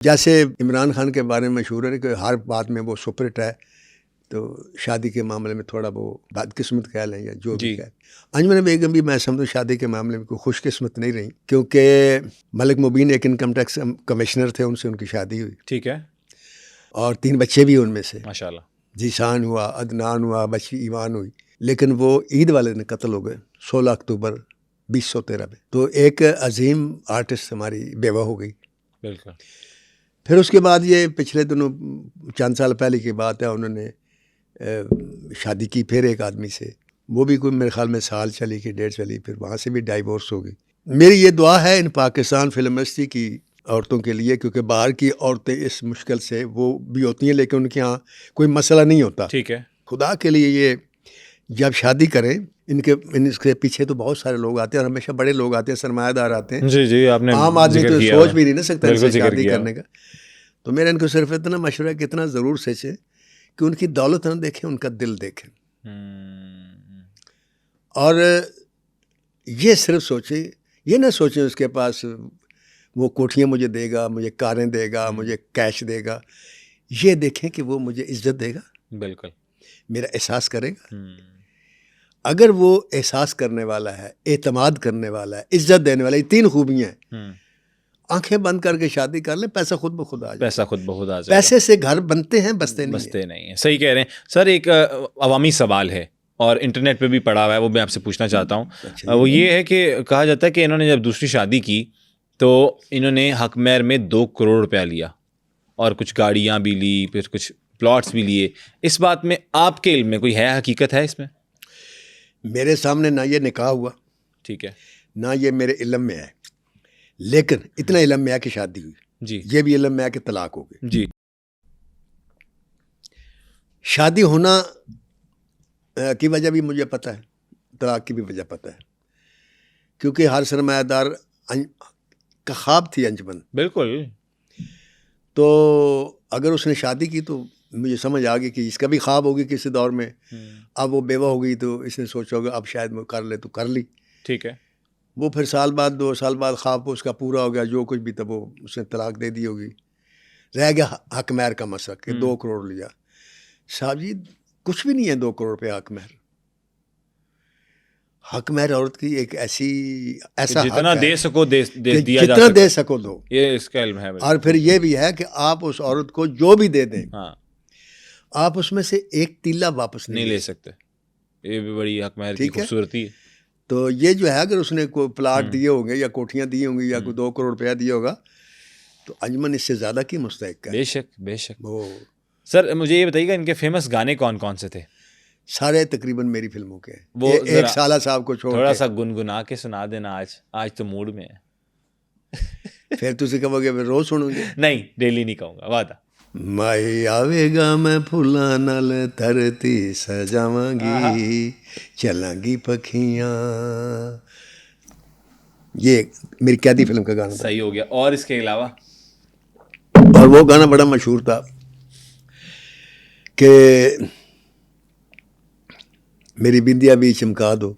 जैसे इमरान खान के बारे में मशहूर है कि हर बात में वो सुपरहिट है, तो शादी के मामले में थोड़ा वो बदकिस्मत कह लें या जो भी कह। अंजुमन बेगम भी मैं समझूँ शादी के मामले में कोई खुशकिस्मत नहीं रही, क्योंकि मलिक मुबीन एक इनकम टैक्स कमिश्नर थे, उनसे उनकी शादी हुई। ठीक है। और 3 बच्चे भी उनमें से, माशाल्लाह। जीशान हुआ, अदनान हुआ, बच्ची ईमान हुई। लेकिन वो ईद वाले दिन कत्ल हो गए 16 अक्टूबर 2013 में। तो एक अजीम आर्टिस्ट हमारी बेवा हो गई। बिल्कुल। फिर उसके बाद ये पिछले दिनों चंद साल पहले की बात है, उन्होंने शादी की फिर एक आदमी से, वो भी कोई मेरे ख्याल में साल चली कि 1.5 चली, फिर वहाँ से भी डाइवोर्स हो गई। मेरी ये दुआ है इन पाकिस्तान फिल्म इंडस्ट्री की औरतों के लिए, क्योंकि बाहर की औरतें इस मुश्किल से वो भी होती हैं, लेकिन उनके यहाँ कोई मसला नहीं होता। ठीक है। खुदा के लिए ये जब शादी करें, इनके पीछे तो बहुत सारे लोग आते हैं, और हमेशा बड़े लोग आते हैं, सरमायादार आते हैं। जी जी, आपने आम आदमी तो सोच भी नहीं ना सकता इनसे शादी करने का। तो मेरा इनको सिर्फ इतना मशवरा है कि इतना ज़रूर सोचें कि उनकी दौलत ना देखें, उनका दिल देखें। और ये सिर्फ सोचें, ये ना सोचें उसके पास वो कोठियाँ मुझे देगा, मुझे कारें देगा, मुझे कैश देगा। ये देखें कि वो मुझे इज्जत देगा, बिल्कुल, मेरा एहसास करेगा। अगर वो एहसास करने वाला है, एतमाद करने वाला है, इज्जत देने वाला है, 3 खूबियाँ हैं, आंखें बंद करके शादी कर ले, पैसा खुद ब खुद आ जाए। पैसा खुद ब खुद आ जाए। पैसे से घर बनते हैं, बसते नहीं हैं। सही कह रहे हैं सर। एक अवामी सवाल है और इंटरनेट पे भी पड़ा हुआ है, वो मैं आपसे पूछना चाहता हूँ। अच्छा, वो ये है कि कहा जाता है कि इन्होंने जब दूसरी शादी की तो इन्होंने हकमैर में 2 करोड़ रुपया लिया और कुछ गाड़ियाँ भी ली, फिर कुछ प्लॉट्स भी लिए। इस बात में आपके इल्म में कोई है, हकीकत है इसमें? मेरे सामने ना ये निकाह हुआ, ठीक है, ना ये मेरे इल्म में है, लेकिन इतना इल्म में है कि शादी हुई जी। ये भी इल्म में है कि तलाक हो गई जी। शादी होना की वजह भी मुझे पता है, तलाक की भी वजह पता है, क्योंकि हर सरमायादार का ख्वाब थी अंजुमन। बिल्कुल। तो अगर उसने शादी की तो मुझे समझ आ गई कि इसका भी ख्वाब होगी किसी दौर में। अब वो बेवा हो गई तो इसने सोचा होगा अब शायद वो कर ले, तो कर ली। ठीक है। वो फिर साल बाद 2 साल बाद ख्वाब उसका पूरा हो गया, जो कुछ भी, तब वो उसने तलाक दे दी होगी। रह गया हकमैर का मसला कि 2 करोड़ लिया। साहब जी कुछ भी नहीं है 2 करोड़ रुपये हकमैर। हकमैर औरत की एक ऐसा जितना दे सको दिया जा जितना दे सको दो, ये इसका इल्म है। और फिर ये भी है कि आप उस औरत को जो भी दे दें, हाँ, आप उसमें से एक तीला वापस नहीं ले सकते। ये भी बड़ी हकमैर की खूबसूरती है। तो ये जो है, अगर उसने कोई प्लाट दिए होंगे या कोठियाँ दी होंगी या कोई 2 करोड़ रुपया दिया होगा, तो अंजुमन इससे ज़्यादा की मुस्तहिक है। बेशक बेशक। वो सर मुझे ये बताइएगा, इनके फेमस गाने कौन कौन से थे? सारे तकरीबन मेरी फिल्मों के। वो एक साला साहब को छोड़ थोड़ा सा गुनगुना के सुना देना। आज तो मूड में है। फिर तुसी कहोगे मैं रोज सुनूंगे? नहीं, डेली नहीं कहूँगा, वादा। माही आवेगा मैं फुलां नाल धरती सजावांगी, चलांगी पखियां। ये मेरी कैदी फिल्म का गाना था। सही हो गया। और इसके अलावा? और वो गाना बड़ा मशहूर था कि मेरी बिंदिया भी चमका दो,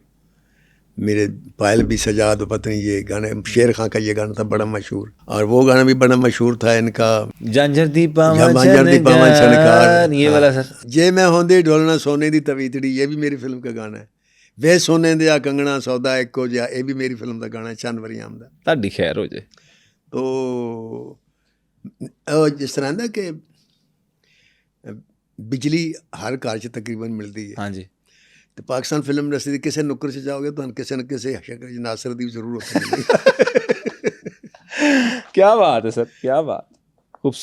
मेरे पायल भी सजा दो, पता नहीं, ये गाने शेर खां का ये गाना था बड़ा मशहूर। और वो गाना भी बड़ा मशहूर था इनका, झांझर दी पावन छनकार, ये वाला सर। जे मैं होंदे ढोलना सोने दी तवीतड़ी, ये भी मेरी फिल्म का गाना है। वे सोने दिया कंगना सौदा एको जिहा, ये भी मेरी फिल्म का गाना है, चंद वरियाम दा। ताड़ी खैर हो जाए। तो जिस तरह ना कि बिजली हर घर च तकरीबन मिलती है। हाँ जी। तो पाकिस्तान फिल्म इंडस्ट्री किसी नुक्कर से जाओगे तो किसी न किसी शक्ल नासिर दी जरूर होती है। क्या बात है सर, क्या बात।